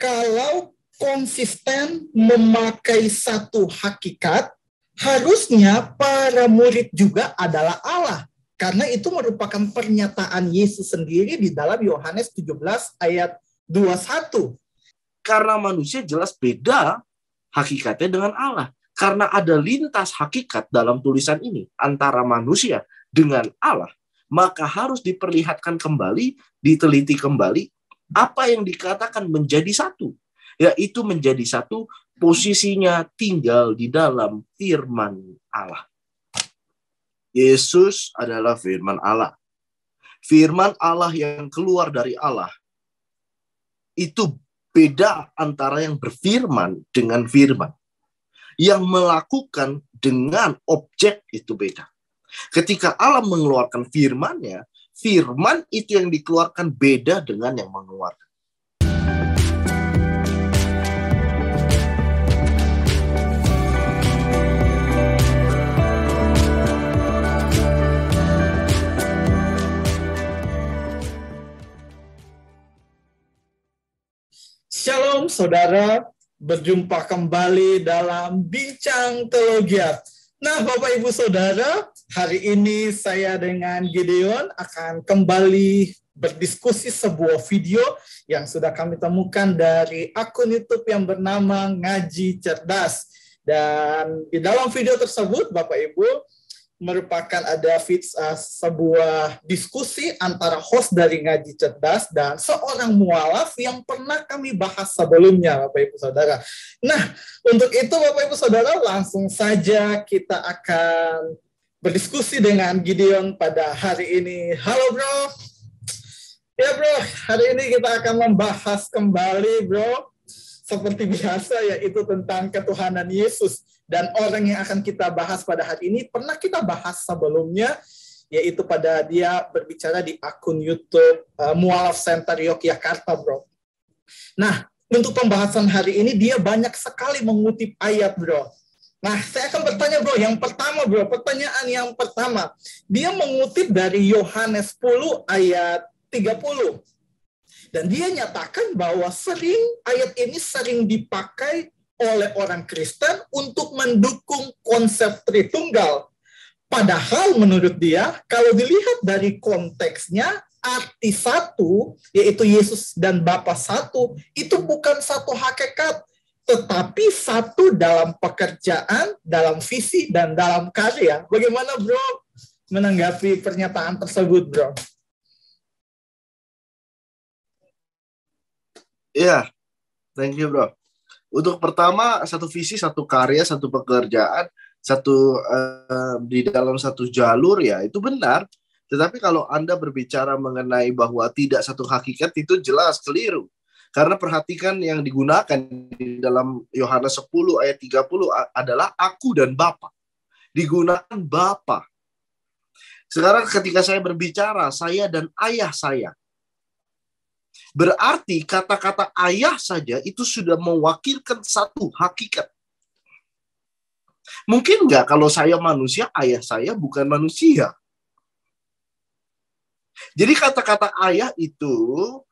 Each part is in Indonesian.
kalau konsisten memakai satu hakikat, harusnya para murid juga adalah Allah. Karena itu merupakan pernyataan Yesus sendiri di dalam Yohanes 17 ayat 21. Karena manusia jelas beda hakikatnya dengan Allah. Karena ada lintas hakikat dalam tulisan ini antara manusia dengan Allah, maka harus diperlihatkan kembali, diteliti kembali apa yang dikatakan menjadi satu. Yaitu menjadi satu, posisinya tinggal di dalam firman Allah. Yesus adalah firman Allah. Firman Allah yang keluar dari Allah itu beda antara yang berfirman dengan firman. Yang melakukan dengan objek itu beda. Ketika Allah mengeluarkan firman-Nya, firman itu yang dikeluarkan beda dengan yang mengeluarkan. Shalom saudara, berjumpa kembali dalam Bincang Teologiat. Nah Bapak Ibu Saudara, hari ini saya dengan Gideon akan kembali berdiskusi sebuah video yang sudah kami temukan dari akun YouTube yang bernama Ngaji Cerdas. Dan di dalam video tersebut Bapak Ibu, merupakan ada sebuah diskusi antara host dari Ngaji Cerdas dan seorang mualaf yang pernah kami bahas sebelumnya, Bapak Ibu Saudara. Nah, untuk itu Bapak Ibu Saudara, langsung saja kita akan berdiskusi dengan Gideon pada hari ini. Halo bro. Ya bro, hari ini kita akan membahas kembali bro, seperti biasa, yaitu tentang ketuhanan Yesus. Dan orang yang akan kita bahas pada hari ini pernah kita bahas sebelumnya, yaitu pada dia berbicara di akun YouTube Mualaf Center Yogyakarta, bro. Nah, untuk pembahasan hari ini dia banyak sekali mengutip ayat, bro. Nah, saya akan bertanya, bro. Yang pertama, bro, pertanyaan yang pertama. Dia mengutip dari Yohanes 10 ayat 30. Dan dia nyatakan bahwa ayat ini sering dipakai oleh orang Kristen untuk mendukung konsep Tritunggal. Padahal menurut dia, kalau dilihat dari konteksnya, arti satu, yaitu Yesus dan Bapa satu, itu bukan satu hakikat, tetapi satu dalam pekerjaan, dalam visi, dan dalam karya. Bagaimana bro menanggapi pernyataan tersebut, bro? Iya, thank you bro. Untuk pertama, satu visi, satu karya, satu pekerjaan, di dalam satu jalur, ya itu benar. Tetapi kalau Anda berbicara mengenai bahwa tidak satu hakikat, itu jelas keliru. Karena perhatikan yang digunakan di dalam Yohanes 10 ayat 30 adalah aku dan Bapa. Digunakan Bapa. Sekarang ketika saya berbicara, saya dan ayah saya. Berarti kata-kata ayah saja itu sudah mewakilkan satu hakikat. Mungkin nggak kalau saya manusia, ayah saya bukan manusia. Jadi kata-kata ayah itu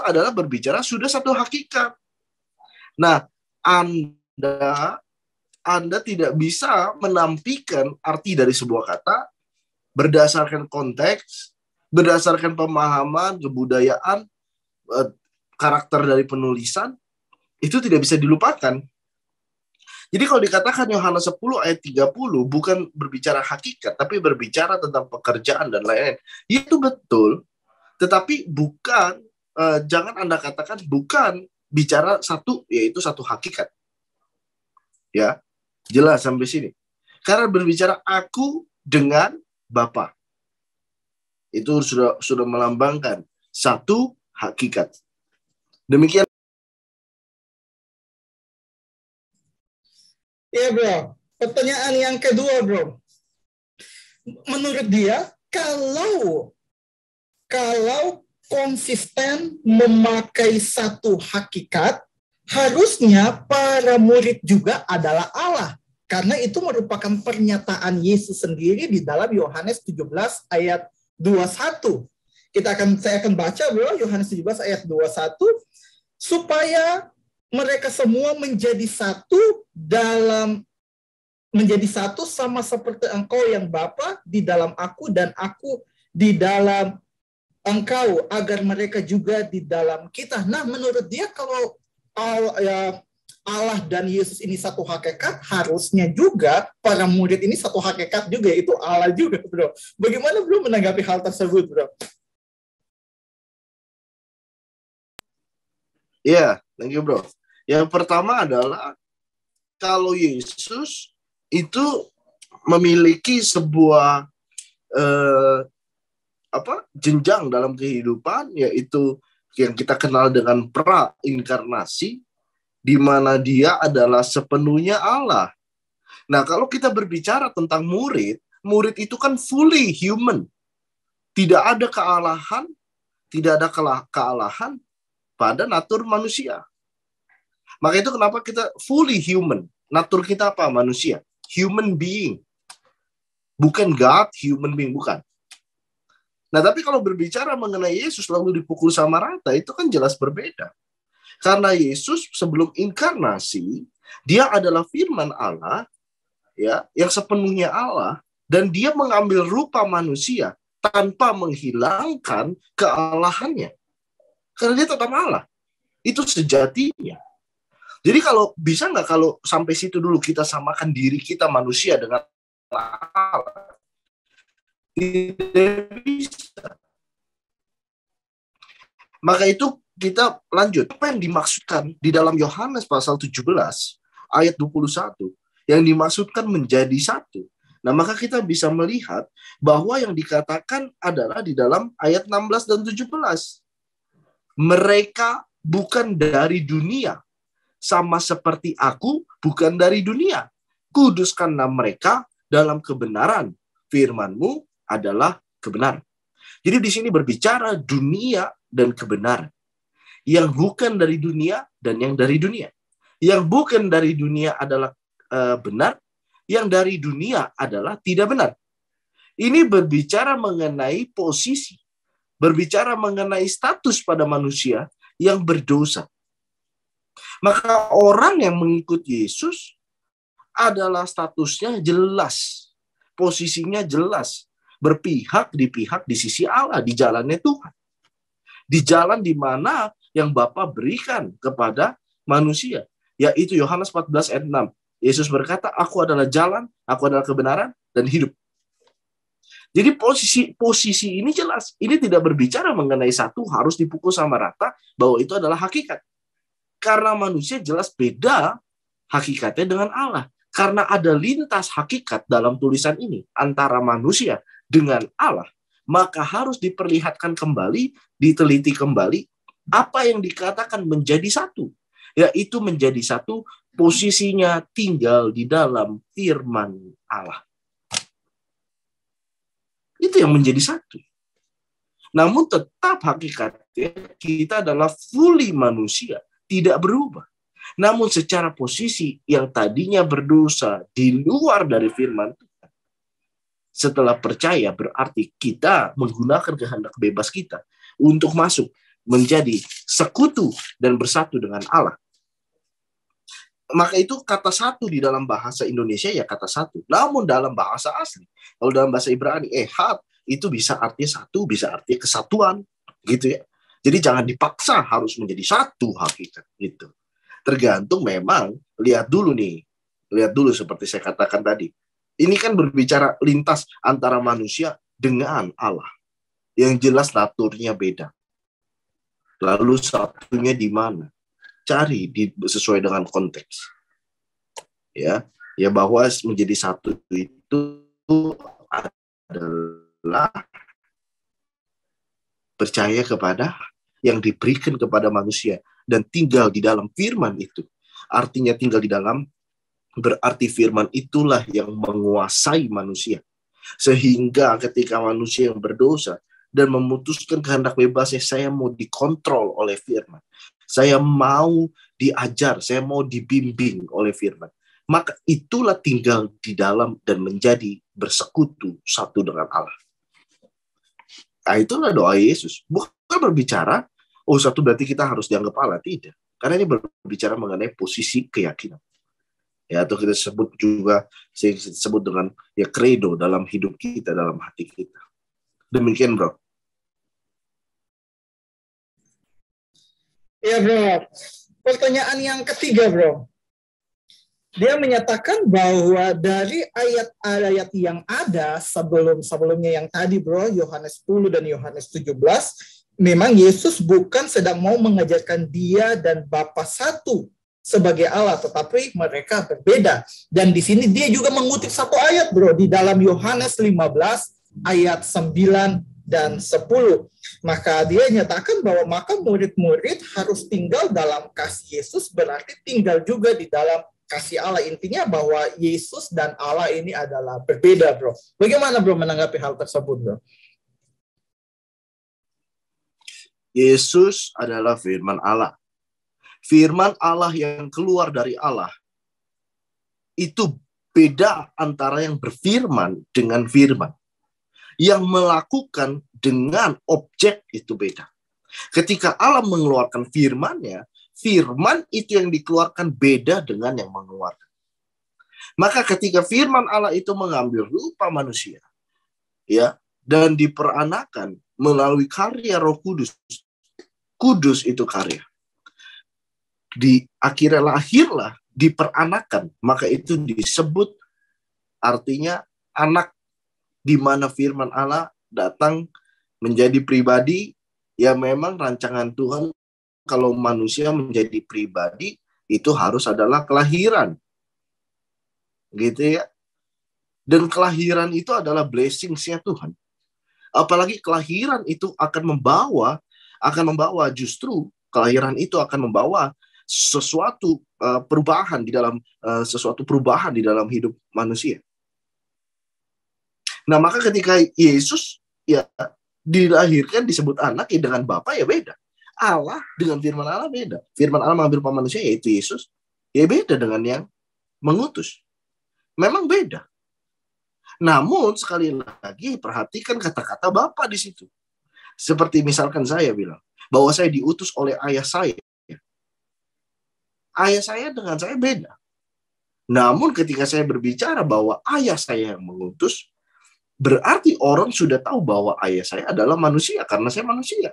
adalah berbicara sudah satu hakikat. Nah, Anda tidak bisa menampilkan arti dari sebuah kata berdasarkan konteks, berdasarkan pemahaman, kebudayaan, karakter dari penulisan, itu tidak bisa dilupakan. Jadi kalau dikatakan Yohanes 10 ayat 30 bukan berbicara hakikat, tapi berbicara tentang pekerjaan dan lain-lain. Itu betul, tetapi bukan, jangan Anda katakan bukan bicara satu, yaitu satu hakikat. Ya, jelas sampai sini. Karena berbicara aku dengan Bapa. Itu sudah melambangkan satu hakikat. Demikian. Ya bro, pertanyaan yang kedua bro. Menurut dia, kalau konsisten memakai satu hakikat, harusnya para murid juga adalah Allah. Karena itu merupakan pernyataan Yesus sendiri di dalam Yohanes 17 ayat 21. Saya akan baca bro, Yohanes 17 ayat 21, supaya mereka semua menjadi satu sama seperti engkau yang Bapa di dalam aku dan aku di dalam engkau, agar mereka juga di dalam kita. Nah, menurut dia kalau Allah dan Yesus ini satu hakikat, harusnya juga para murid ini satu hakikat juga, itu Allah juga, bro. Bagaimana bro menanggapi hal tersebut, bro? Ya, thank you, bro. Yang pertama adalah kalau Yesus itu memiliki sebuah jenjang dalam kehidupan, yaitu yang kita kenal dengan pra-inkarnasi, di mana dia adalah sepenuhnya Allah. Nah, kalau kita berbicara tentang murid itu kan fully human. Tidak ada kealahan pada natur manusia. Maka itu kenapa kita fully human. Natur kita apa? Manusia. Human being. Bukan God, human being, bukan. Nah, tapi kalau berbicara mengenai Yesus lalu dipukul sama rata, itu kan jelas berbeda. Karena Yesus sebelum inkarnasi, dia adalah firman Allah, ya, yang sepenuhnya Allah, dan dia mengambil rupa manusia tanpa menghilangkan kealahannya. Karena dia tetap Allah. Itu sejatinya. Jadi kalau bisa nggak kalau sampai situ dulu kita samakan diri kita manusia dengan Allah? Tidak bisa. Maka itu kita lanjut. Apa yang dimaksudkan di dalam Yohanes pasal 17 ayat 21 yang dimaksudkan menjadi satu. Nah, maka kita bisa melihat bahwa yang dikatakan adalah di dalam ayat 16 dan 17. Mereka bukan dari dunia, sama seperti aku bukan dari dunia. Kuduskanlah mereka dalam kebenaran. Firman-Mu adalah kebenaran. Jadi di sini berbicara dunia dan kebenaran. Yang bukan dari dunia dan yang dari dunia. Yang bukan dari dunia adalah benar, yang dari dunia adalah tidak benar. Ini berbicara mengenai posisi, berbicara mengenai status pada manusia yang berdosa. Maka orang yang mengikut Yesus adalah statusnya jelas, posisinya jelas, berpihak di sisi Allah, di jalannya Tuhan. Di jalan di mana yang Bapa berikan kepada manusia, yaitu Yohanes 14 ayat 6. Yesus berkata, aku adalah jalan, aku adalah kebenaran, dan hidup. Jadi posisi ini jelas. Ini tidak berbicara mengenai satu harus dipukul sama rata, bahwa itu adalah hakikat. Karena manusia jelas beda hakikatnya dengan Allah. Karena ada lintas hakikat dalam tulisan ini antara manusia dengan Allah, maka harus diperlihatkan kembali, diteliti kembali apa yang dikatakan menjadi satu, yaitu menjadi satu posisinya tinggal di dalam firman Allah. Itu yang menjadi satu. Namun tetap hakikatnya kita adalah fully manusia, tidak berubah. Namun secara posisi yang tadinya berdosa di luar dari firman Tuhan, setelah percaya berarti kita menggunakan kehendak bebas kita untuk masuk menjadi sekutu dan bersatu dengan Allah. Maka itu kata satu di dalam bahasa Indonesia ya kata satu. Namun dalam bahasa asli, kalau dalam bahasa Ibrani, ehad itu bisa artinya satu, bisa artinya kesatuan, gitu ya. Jadi jangan dipaksa harus menjadi satu hakikat, gitu. Tergantung memang, lihat dulu seperti saya katakan tadi. Ini kan berbicara lintas antara manusia dengan Allah. Yang jelas naturnya beda. Lalu satunya di mana? Cari sesuai dengan konteks. Ya bahwa menjadi satu itu adalah percaya kepada yang diberikan kepada manusia dan tinggal di dalam firman itu. Artinya tinggal di dalam berarti firman itulah yang menguasai manusia. Sehingga ketika manusia yang berdosa dan memutuskan kehendak bebasnya, saya mau dikontrol oleh firman. Saya mau diajar, saya mau dibimbing oleh firman. Maka itulah tinggal di dalam dan menjadi bersekutu satu dengan Allah. Nah, itulah doa Yesus. Bukan berbicara, satu berarti kita harus dianggap Allah. Tidak. Karena ini berbicara mengenai posisi keyakinan. Ya, atau kita sebut juga disebut dengan ya credo dalam hidup kita, dalam hati kita. Demikian, bro. Ya, bro. Pertanyaan yang ketiga, bro. Dia menyatakan bahwa dari ayat-ayat yang ada sebelumnya yang tadi, bro, Yohanes 10 dan Yohanes 17, memang Yesus bukan sedang mau mengajarkan dia dan Bapa satu sebagai Allah, tetapi mereka berbeda. Dan di sini dia juga mengutip satu ayat, bro, di dalam Yohanes 15 ayat 9 dan 10. Maka dia nyatakan bahwa maka murid-murid harus tinggal dalam kasih Yesus, berarti tinggal juga di dalam kasih Allah. Intinya bahwa Yesus dan Allah ini adalah berbeda, bro. Bagaimana, bro, menanggapi hal tersebut, bro? Yesus adalah firman Allah. Firman Allah yang keluar dari Allah itu beda antara yang berfirman dengan firman. Yang melakukan dengan objek itu beda. Ketika Allah mengeluarkan firman-Nya, firman itu yang dikeluarkan beda dengan yang mengeluarkan. Maka ketika firman Allah itu mengambil rupa manusia, ya, dan diperanakan melalui karya Roh Kudus. Kudus itu karya. Akhirnya lahirlah, diperanakan, maka itu disebut artinya anak, di mana firman Allah datang menjadi pribadi. Ya memang rancangan Tuhan kalau manusia menjadi pribadi itu harus adalah kelahiran, gitu ya. Dan kelahiran itu adalah blessings-nya Tuhan. Apalagi kelahiran itu akan membawa justru kelahiran itu akan membawa sesuatu perubahan di dalam hidup manusia. Nah, maka ketika Yesus ya dilahirkan disebut anak, ya dengan Bapa ya beda. Allah dengan firman Allah beda. Firman Allah mengambil rupa manusia, yaitu Yesus, ya beda dengan yang mengutus. Memang beda. Namun sekali lagi perhatikan kata-kata Bapa di situ. Seperti misalkan saya bilang bahwa saya diutus oleh ayah saya. Ayah saya dengan saya beda. Namun ketika saya berbicara bahwa ayah saya yang mengutus, berarti orang sudah tahu bahwa ayah saya adalah manusia karena saya manusia.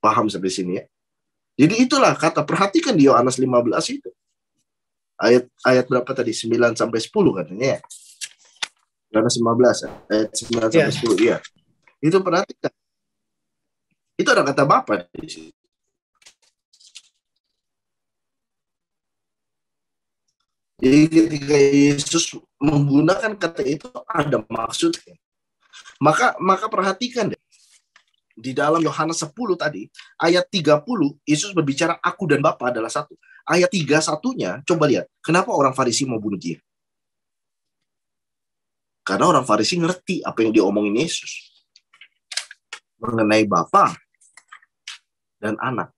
Paham sampai sini ya? Jadi itulah kata, perhatikan di Yohanes 15 itu. Ayat berapa tadi? 9 sampai 10 katanya ya. Yohanes 15 ayat 9 sampai 10 ya. Itu perhatikan. Itu ada kata Bapa di sini. Jadi ketika Yesus menggunakan kata itu ada maksudnya. Maka perhatikan deh. Di dalam Yohanes 10 tadi, ayat 30, Yesus berbicara aku dan Bapa adalah satu. Ayat 31-nya, coba lihat. Kenapa orang Farisi mau bunuh dia? Karena orang Farisi ngerti apa yang diomongin Yesus. Mengenai Bapa dan anak.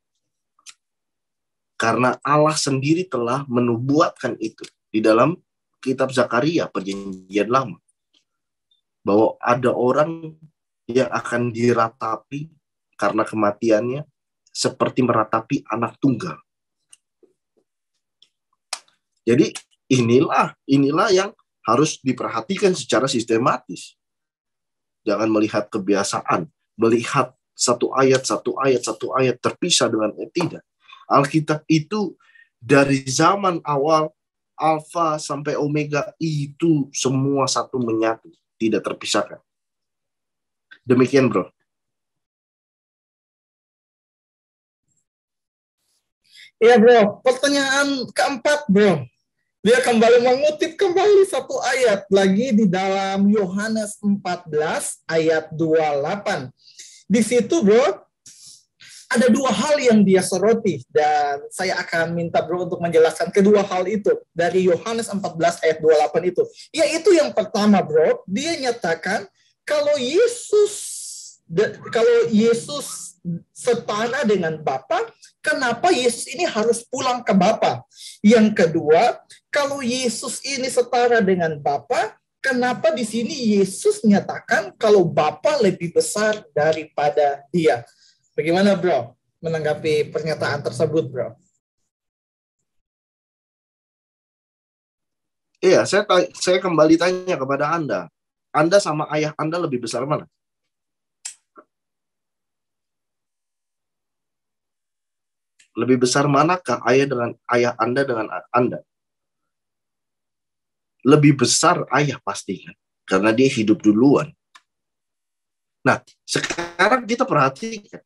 Karena Allah sendiri telah menubuatkan itu di dalam kitab Zakaria, Perjanjian Lama. Bahwa ada orang yang akan diratapi karena kematiannya seperti meratapi anak tunggal. Jadi inilah yang harus diperhatikan secara sistematis. Jangan melihat kebiasaan, melihat satu ayat terpisah dengan tidak. Alkitab itu dari zaman awal, Alfa sampai Omega, itu semua satu menyatu, tidak terpisahkan. Demikian, bro. Iya, bro. Pertanyaan keempat, bro. Dia kembali mengutip kembali satu ayat lagi di dalam Yohanes 14 ayat 28. Di situ, bro, ada dua hal yang dia soroti, dan saya akan minta bro untuk menjelaskan kedua hal itu dari Yohanes 14 ayat 28 itu. Yaitu yang pertama, bro, dia nyatakan kalau Yesus setara dengan Bapa, kenapa Yesus ini harus pulang ke Bapa? Yang kedua, kalau Yesus ini setara dengan Bapa, kenapa di sini Yesus nyatakan kalau Bapa lebih besar daripada dia? Bagaimana, bro? menanggapi pernyataan tersebut, Bro? Iya, saya kembali tanya kepada Anda. Anda sama ayah Anda lebih besar mana? Lebih besar manakah ayah Anda dengan Anda? Lebih besar ayah pasti kan, karena dia hidup duluan. Nah, sekarang kita perhatikan,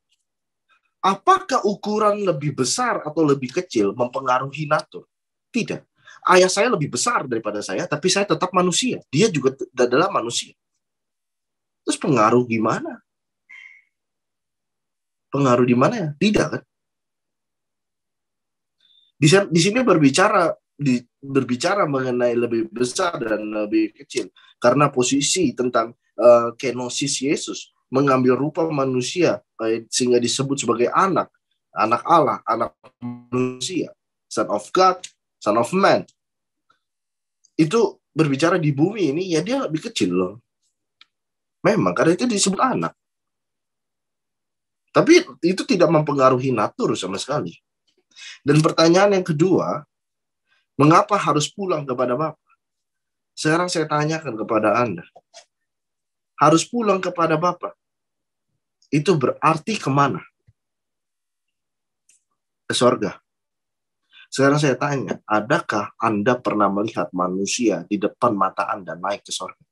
apakah ukuran lebih besar atau lebih kecil mempengaruhi natur? Tidak. Ayah saya lebih besar daripada saya, tapi saya tetap manusia. Dia juga adalah manusia. Terus pengaruh gimana? Pengaruh di mana ya? Tidak kan? Di sini berbicara mengenai lebih besar dan lebih kecil, karena posisi tentang kenosis Yesus, mengambil rupa manusia sehingga disebut sebagai anak Allah, anak manusia, Son of God, Son of Man. Itu berbicara di bumi ini, ya dia lebih kecil loh. Memang karena itu disebut anak. Tapi itu tidak mempengaruhi natur sama sekali. Dan pertanyaan yang kedua, mengapa harus pulang kepada Bapa? Sekarang saya tanyakan kepada Anda. Harus pulang kepada Bapa. Itu berarti kemana? Ke sorga. Sekarang saya tanya, adakah Anda pernah melihat manusia di depan mata Anda naik ke sorga?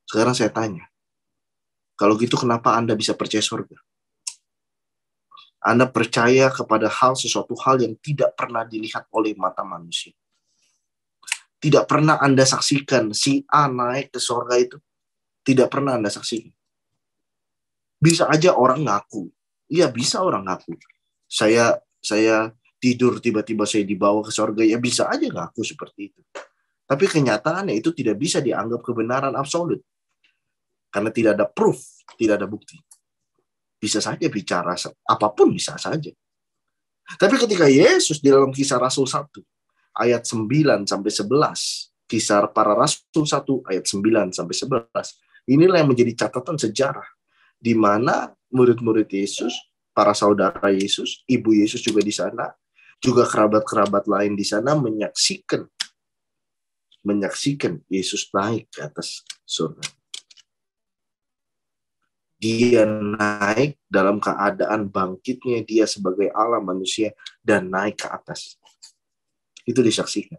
Sekarang saya tanya, kalau gitu kenapa Anda bisa percaya sorga? Anda percaya kepada sesuatu hal yang tidak pernah dilihat oleh mata manusia. Tidak pernah Anda saksikan si A naik ke sorga itu. Tidak pernah Anda saksikan. Bisa aja orang ngaku. Iya, bisa orang ngaku. Saya tidur, tiba-tiba saya dibawa ke sorga. Ya bisa aja ngaku seperti itu. Tapi kenyataannya itu tidak bisa dianggap kebenaran absolut. Karena tidak ada proof, tidak ada bukti. Bisa saja bicara, apapun bisa saja. Tapi ketika Yesus di dalam Kisah Rasul 1, ayat 9 sampai 11, Kisah para Rasul 1 ayat 9 sampai 11, inilah yang menjadi catatan sejarah di mana murid-murid Yesus, para saudara Yesus, ibu Yesus juga di sana, juga kerabat-kerabat lain di sana menyaksikan Yesus naik ke atas surga. Dia naik dalam keadaan bangkitnya dia sebagai Allah manusia dan naik ke atas. Itu disaksikan.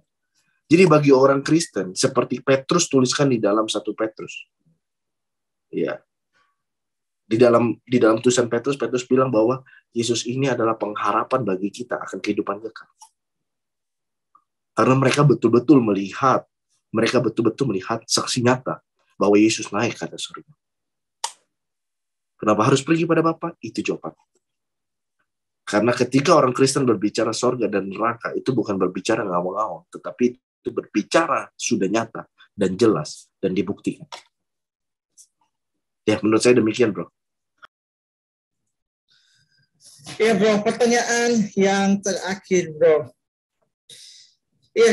Jadi bagi orang Kristen, seperti Petrus tuliskan di dalam 1 Petrus. Ya. Di dalam tulisan Petrus bilang bahwa Yesus ini adalah pengharapan bagi kita akan kehidupan kekal. Karena mereka betul-betul melihat saksi nyata bahwa Yesus naik ke atas surga. Kenapa harus pergi pada Bapa? Itu jawaban. Karena ketika orang Kristen berbicara surga dan neraka, itu bukan berbicara ngawang-ngawang, tetapi itu berbicara sudah nyata dan jelas dan dibuktikan. Ya, menurut saya demikian, bro. Ya, bro. Pertanyaan yang terakhir, bro. Ya.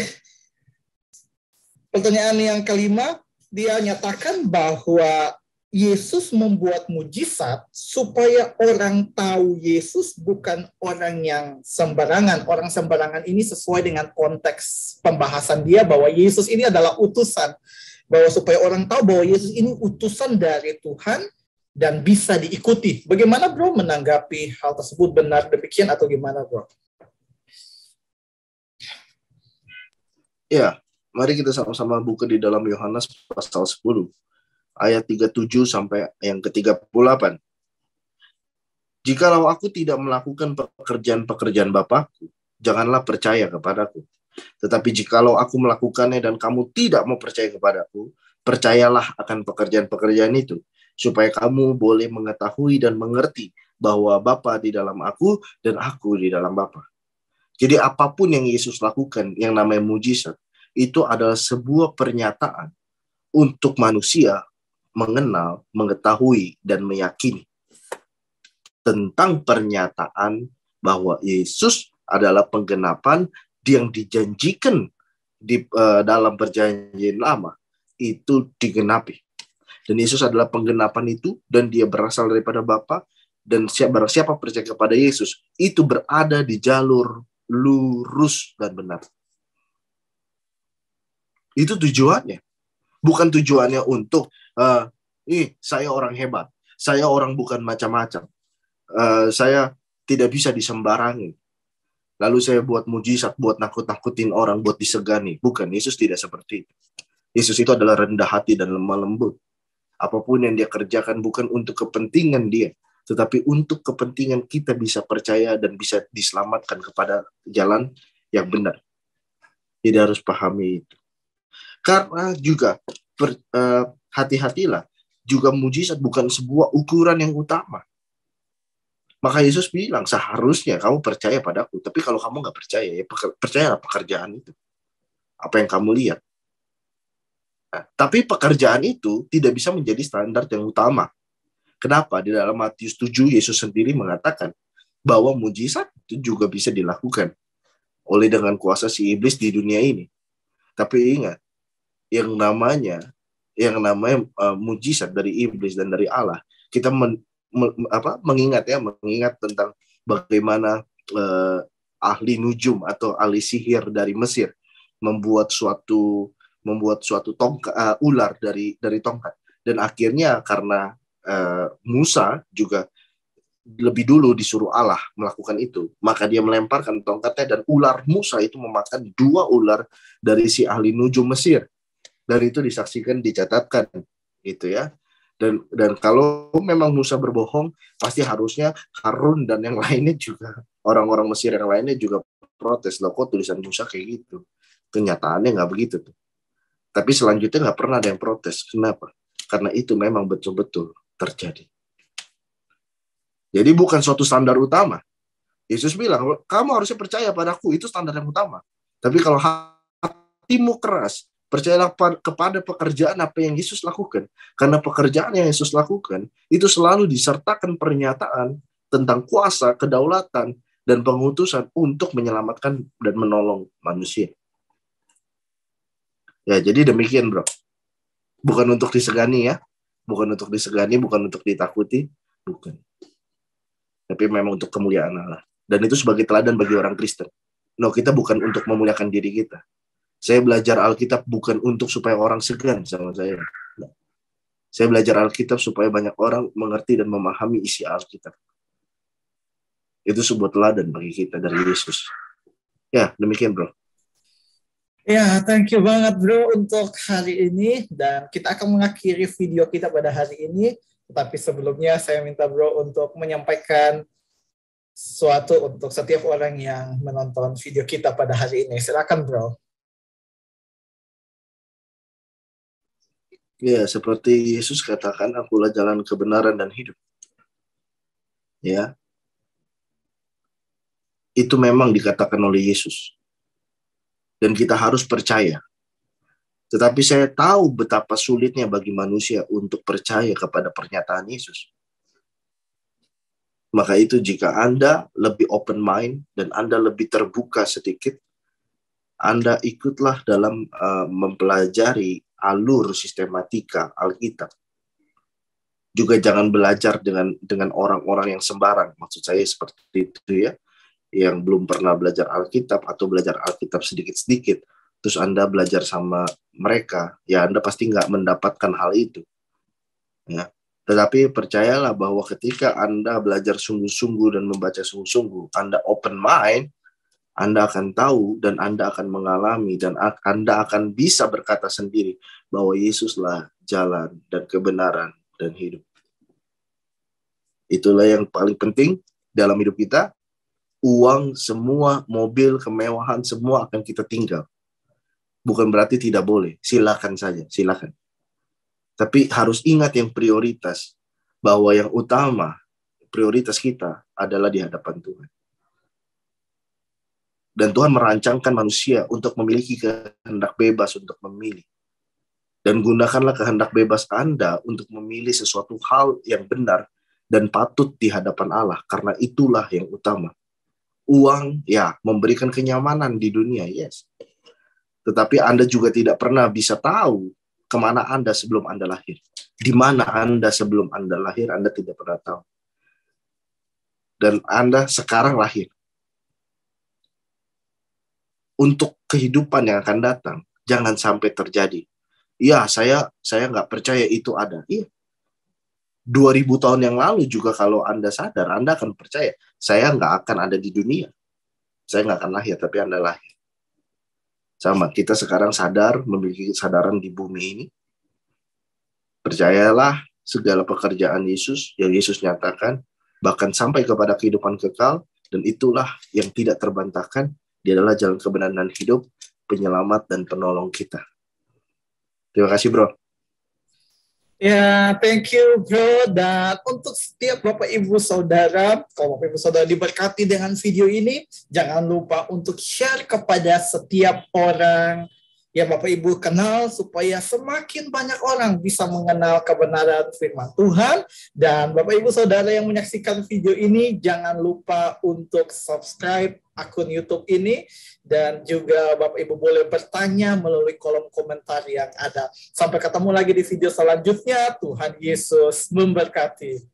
Pertanyaan yang kelima, dia nyatakan bahwa Yesus membuat mujizat supaya orang tahu Yesus bukan orang yang sembarangan. Orang sembarangan ini sesuai dengan konteks pembahasan dia bahwa Yesus ini adalah utusan. Bahwa supaya orang tahu bahwa Yesus ini utusan dari Tuhan dan bisa diikuti. Bagaimana, bro, menanggapi hal tersebut? Benar demikian atau gimana, bro? Ya, mari kita sama-sama buka di dalam Yohanes pasal 10. Ayat 37 sampai yang ke-38. Jikalau aku tidak melakukan pekerjaan-pekerjaan Bapakku, janganlah percaya kepadaku. Tetapi jikalau aku melakukannya dan kamu tidak mau percaya kepadaku, percayalah akan pekerjaan-pekerjaan itu, supaya kamu boleh mengetahui dan mengerti bahwa Bapa di dalam aku dan aku di dalam Bapa. Jadi apapun yang Yesus lakukan, yang namanya mujizat, itu adalah sebuah pernyataan untuk manusia mengenal, mengetahui, dan meyakini tentang pernyataan bahwa Yesus adalah penggenapan yang dijanjikan di dalam perjanjian lama, itu digenapi. Dan Yesus adalah penggenapan itu, dan dia berasal daripada Bapa. Dan barang siapa percaya kepada Yesus, itu berada di jalur lurus dan benar. Itu tujuannya. Bukan tujuannya untuk, saya orang hebat, saya orang bukan macam-macam, saya tidak bisa disembarangi, lalu saya buat mujizat, buat nakut-nakutin orang, buat disegani. Bukan, Yesus tidak seperti itu. Yesus itu adalah rendah hati dan lemah lembut. Apapun yang dia kerjakan bukan untuk kepentingan dia, tetapi untuk kepentingan kita bisa percaya dan bisa diselamatkan kepada jalan yang benar. Jadi harus pahami itu. Karena juga hati-hatilah, juga mujizat bukan sebuah ukuran yang utama. Maka Yesus bilang, seharusnya kamu percaya padaku. Tapi kalau kamu nggak percaya, ya percayalah pekerjaan itu. Apa yang kamu lihat. Nah, tapi pekerjaan itu tidak bisa menjadi standar yang utama. Kenapa? Di dalam Matius 7, Yesus sendiri mengatakan bahwa mujizat itu juga bisa dilakukan oleh dengan kuasa si iblis di dunia ini. Tapi ingat, yang namanya mujizat dari iblis dan dari Allah, kita mengingat tentang bagaimana ahli nujum atau ahli sihir dari Mesir membuat suatu ular dari tongkat, dan akhirnya karena Musa juga lebih dulu disuruh Allah melakukan itu, maka dia melemparkan tongkatnya dan ular Musa itu memakan 2 ular dari si ahli nujum Mesir. Dan itu disaksikan, dicatatkan gitu ya. Dan kalau memang Musa berbohong, pasti harusnya Harun dan yang lainnya juga, orang-orang Mesir yang lainnya juga protes. Loh, kok tulisan Musa kayak gitu? Kenyataannya nggak begitu tuh. Tapi selanjutnya nggak pernah ada yang protes. Kenapa? Karena itu memang betul-betul terjadi. Jadi bukan suatu standar utama. Yesus bilang, kamu harusnya percaya padaku, itu standar yang utama. Tapi kalau hatimu keras, percayalah kepada pekerjaan apa yang Yesus lakukan. Karena pekerjaan yang Yesus lakukan, itu selalu disertakan pernyataan tentang kuasa, kedaulatan, dan pengutusan untuk menyelamatkan dan menolong manusia. Ya, jadi demikian, bro. Bukan untuk disegani ya. Bukan untuk disegani, bukan untuk ditakuti. Bukan. Tapi memang untuk kemuliaan Allah. Dan itu sebagai teladan bagi orang Kristen. No, kita bukan untuk memuliakan diri kita. Saya belajar Alkitab bukan untuk supaya orang segan sama saya. Nah, saya belajar Alkitab supaya banyak orang mengerti dan memahami isi Alkitab. Itu sebuah teladan bagi kita dari Yesus. Ya, demikian, bro. Ya, thank you banget, bro, untuk hari ini. Dan kita akan mengakhiri video kita pada hari ini. Tetapi sebelumnya saya minta bro untuk menyampaikan sesuatu untuk setiap orang yang menonton video kita pada hari ini. Silakan, bro. Ya, seperti Yesus katakan, akulah jalan kebenaran dan hidup. Ya. Itu memang dikatakan oleh Yesus. Dan kita harus percaya. Tetapi saya tahu betapa sulitnya bagi manusia untuk percaya kepada pernyataan Yesus. Maka itu jika Anda lebih open mind dan Anda lebih terbuka sedikit, Anda ikutlah dalam mempelajari alur sistematika Alkitab. Juga jangan belajar dengan orang-orang yang sembarang. Maksud saya seperti itu ya, yang belum pernah belajar Alkitab atau belajar Alkitab sedikit-sedikit, terus Anda belajar sama mereka, ya Anda pasti nggak mendapatkan hal itu. Ya. Tetapi percayalah bahwa ketika Anda belajar sungguh-sungguh dan membaca sungguh-sungguh, Anda open mind, Anda akan tahu dan Anda akan mengalami dan Anda akan bisa berkata sendiri bahwa Yesuslah jalan dan kebenaran dan hidup. Itulah yang paling penting dalam hidup kita. Uang, semua, mobil, kemewahan, semua akan kita tinggal. Bukan berarti tidak boleh. Silakan saja, silakan. Tapi harus ingat yang prioritas. Bahwa yang utama, prioritas kita adalah di hadapan Tuhan. Dan Tuhan merancangkan manusia untuk memiliki kehendak bebas untuk memilih. Dan gunakanlah kehendak bebas Anda untuk memilih sesuatu hal yang benar dan patut di hadapan Allah. Karena itulah yang utama. Uang, ya, memberikan kenyamanan di dunia, yes. Tetapi Anda juga tidak pernah bisa tahu kemana Anda sebelum Anda lahir. Di mana Anda sebelum Anda lahir, Anda tidak pernah tahu. Dan Anda sekarang lahir. Untuk kehidupan yang akan datang, jangan sampai terjadi. Iya, saya nggak percaya itu ada. Iya. 2000 tahun yang lalu juga kalau Anda sadar, Anda akan percaya. Saya nggak akan ada di dunia. Saya nggak akan lahir, tapi Anda lahir. Sama, kita sekarang sadar, memiliki kesadaran di bumi ini. Percayalah segala pekerjaan Yesus, yang Yesus nyatakan, bahkan sampai kepada kehidupan kekal, dan itulah yang tidak terbantahkan, dia adalah jalan kebenaran dan hidup, penyelamat dan penolong kita. Terima kasih, bro. Ya, thank you bro. Dan untuk setiap Bapak Ibu Saudara, kalau Bapak Ibu Saudara diberkati dengan video ini, jangan lupa untuk share kepada setiap orang yang Bapak Ibu kenal, supaya semakin banyak orang bisa mengenal kebenaran firman Tuhan. Dan Bapak Ibu Saudara yang menyaksikan video ini, jangan lupa untuk subscribe akun YouTube ini, dan juga Bapak Ibu boleh bertanya melalui kolom komentar yang ada. Sampai ketemu lagi di video selanjutnya. Tuhan Yesus memberkati.